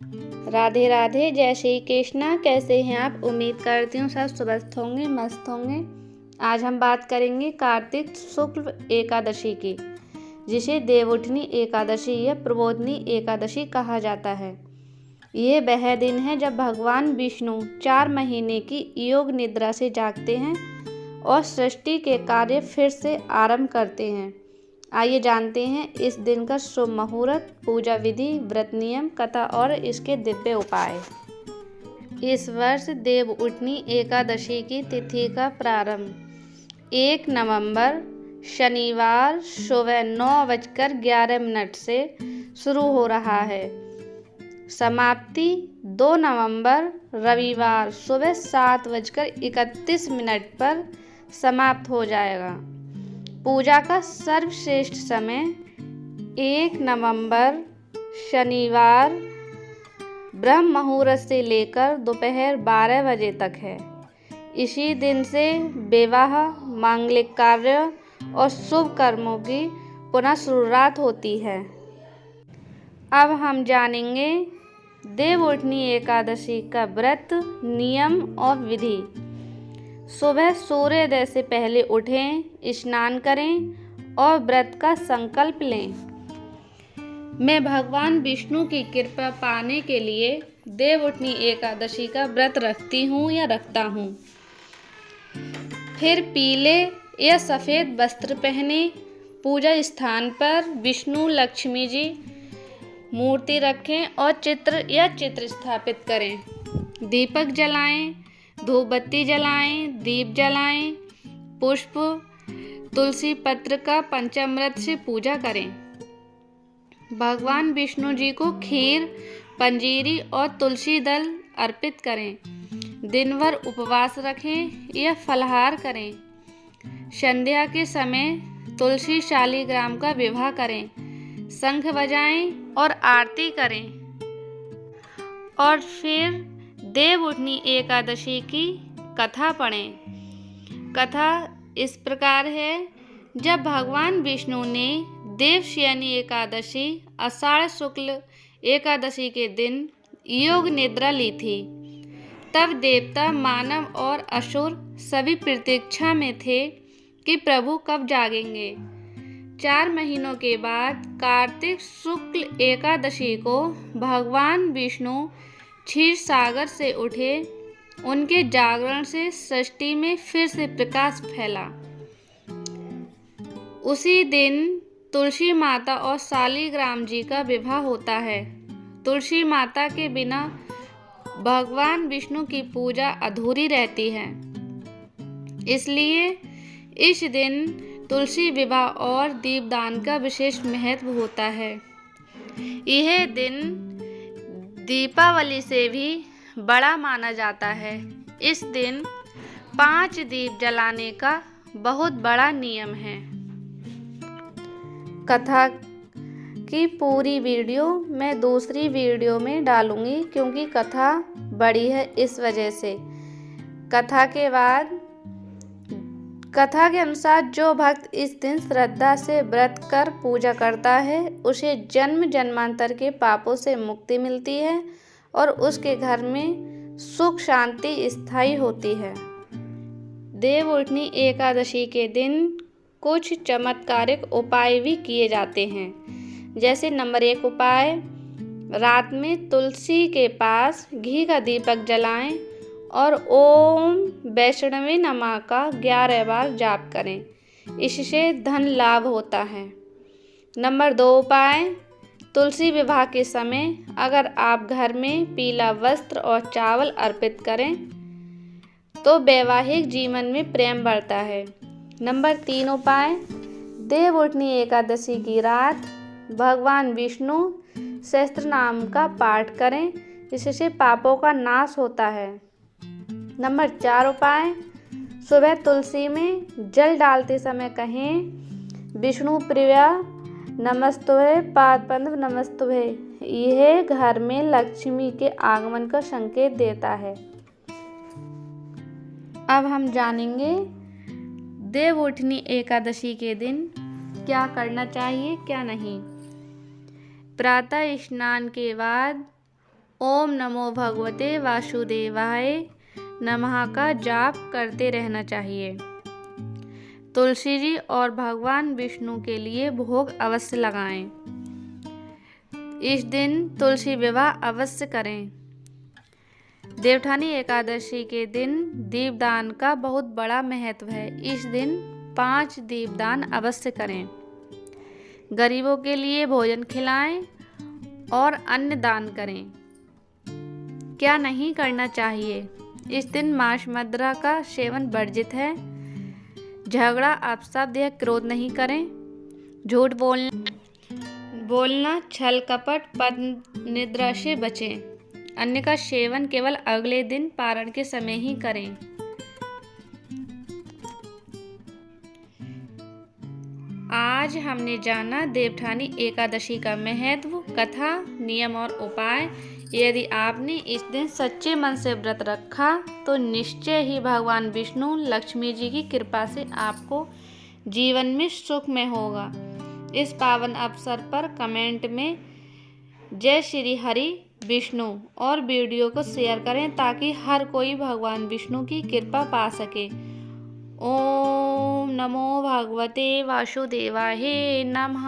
राधे राधे, जय श्री कृष्णा। कैसे हैं आप? उम्मीद करती हूँ सब स्वस्थ होंगे, मस्त होंगे। आज हम बात करेंगे कार्तिक शुक्ल एकादशी की, जिसे देवउठनी एकादशी या प्रबोधनी एकादशी कहा जाता है। यह वह दिन है जब भगवान विष्णु 4 महीने की योग निद्रा से जागते हैं और सृष्टि के कार्य फिर से आरंभ करते हैं। आइए जानते हैं इस दिन का शुभ मुहूर्त, पूजा विधि, व्रत नियम, कथा और इसके दिव्य उपाय। इस वर्ष देवउठनी एकादशी की तिथि का प्रारंभ 1 नवंबर शनिवार सुबह 9:11 से शुरू हो रहा है। समाप्ति 2 नवंबर रविवार सुबह 7:31 पर समाप्त हो जाएगा। पूजा का सर्वश्रेष्ठ समय 1 नवंबर शनिवार ब्रह्म मुहूर्त से लेकर दोपहर 12 बजे तक है। इसी दिन से विवाह, मांगलिक कार्य और शुभ कर्मों की पुनः शुरुआत होती है। अब हम जानेंगे देवउठनी एकादशी का व्रत, नियम और विधि। सुबह सूर्योदय से पहले उठें, स्नान करें और व्रत का संकल्प लें। मैं भगवान विष्णु की कृपा पाने के लिए देवउठनी एकादशी का व्रत रखती हूँ या रखता हूँ। फिर पीले या सफ़ेद वस्त्र पहने, पूजा स्थान पर विष्णु लक्ष्मी जी मूर्ति रखें और चित्र स्थापित करें। दीपक जलाएं, धूपबत्ती जलाएं, दीप जलाएं, पुष्प, तुलसी पत्र का पंचामृत से पूजा करें। भगवान विष्णु जी को खीर, पंजीरी और तुलसी दल अर्पित करें। दिन भर उपवास रखें या फलाहार करें। संध्या के समय तुलसी शालिग्राम का विवाह करें, शंख बजाएं और आरती करें। और फिर देवउठनी एकादशी की कथा पढ़ें। कथा इस प्रकार है। जब भगवान विष्णु ने देवशयनी एकादशी आषाढ़ शुक्ल एकादशी के दिन योग निद्रा ली थी, तब देवता, मानव और असुर सभी प्रतीक्षा में थे कि प्रभु कब जागेंगे। 4 महीनों के बाद कार्तिक शुक्ल एकादशी को भगवान विष्णु क्षीर सागर से उठे। उनके जागरण से सृष्टि में फिर से प्रकाश फैला। उसी दिन तुलसी माता और शालिग्राम जी का विवाह होता है। तुलसी माता के बिना भगवान विष्णु की पूजा अधूरी रहती है, इसलिए इस दिन तुलसी विवाह और दीपदान का विशेष महत्व होता है। यह दिन दीपावली से भी बड़ा माना जाता है। इस दिन 5 दीप जलाने का बहुत बड़ा नियम है। कथा की पूरी वीडियो मैं दूसरी वीडियो में डालूंगी, क्योंकि कथा बड़ी है, इस वजह से। कथा के अनुसार जो भक्त इस दिन श्रद्धा से व्रत कर पूजा करता है, उसे जन्म जन्मांतर के पापों से मुक्ति मिलती है और उसके घर में सुख शांति स्थायी होती है। देवउठनी एकादशी के दिन कुछ चमत्कारिक उपाय भी किए जाते हैं। जैसे नंबर 1 उपाय, रात में तुलसी के पास घी का दीपक जलाएं और ओम वैष्णवे नमः का 11 बार जाप करें। इससे धन लाभ होता है। नंबर 2 उपाय, तुलसी विवाह के समय अगर आप घर में पीला वस्त्र और चावल अर्पित करें तो वैवाहिक जीवन में प्रेम बढ़ता है। नंबर 3 उपाय, देवउठनी एकादशी की रात भगवान विष्णु सहस्त्र नाम का पाठ करें, इससे पापों का नाश होता है। नंबर 4 उपाय, सुबह तुलसी में जल डालते समय कहें, विष्णु प्रिया नमस्तुभे, पादपद्म नमस्तुभे। यह घर में लक्ष्मी के आगमन का संकेत देता है। अब हम जानेंगे देवउठनी एकादशी के दिन क्या करना चाहिए, क्या नहीं। प्रातः स्नान के बाद ओम नमो भगवते वासुदेवाय नमः का जाप करते रहना चाहिए। तुलसी जी और भगवान विष्णु के लिए भोग अवश्य लगाएं। इस दिन तुलसी विवाह अवश्य करें। देवठानी एकादशी के दिन दीपदान का बहुत बड़ा महत्व है। इस दिन 5 दीपदान अवश्य करें। गरीबों के लिए भोजन खिलाएं और अन्न दान करें। क्या नहीं करना चाहिए? इस दिन मांस मदिरा का सेवन वर्जित है। झगड़ा, अपशब्द या क्रोध नहीं करें। झूठ बोलना, छल कपट, पद निद्रा से बचें। अन्न का सेवन केवल अगले दिन पारण के समय ही करें। आज हमने जाना देवठानी एकादशी का महत्व, कथा, नियम और उपाय। यदि आपने इस दिन सच्चे मन से व्रत रखा तो निश्चय ही भगवान विष्णु लक्ष्मी जी की कृपा से आपको जीवन में सुखमय होगा। इस पावन अवसर पर कमेंट में जय श्री हरि विष्णु और वीडियो को शेयर करें ताकि हर कोई भगवान विष्णु की कृपा पा सके। ओम नमो भगवते वासुदेवाय नमः।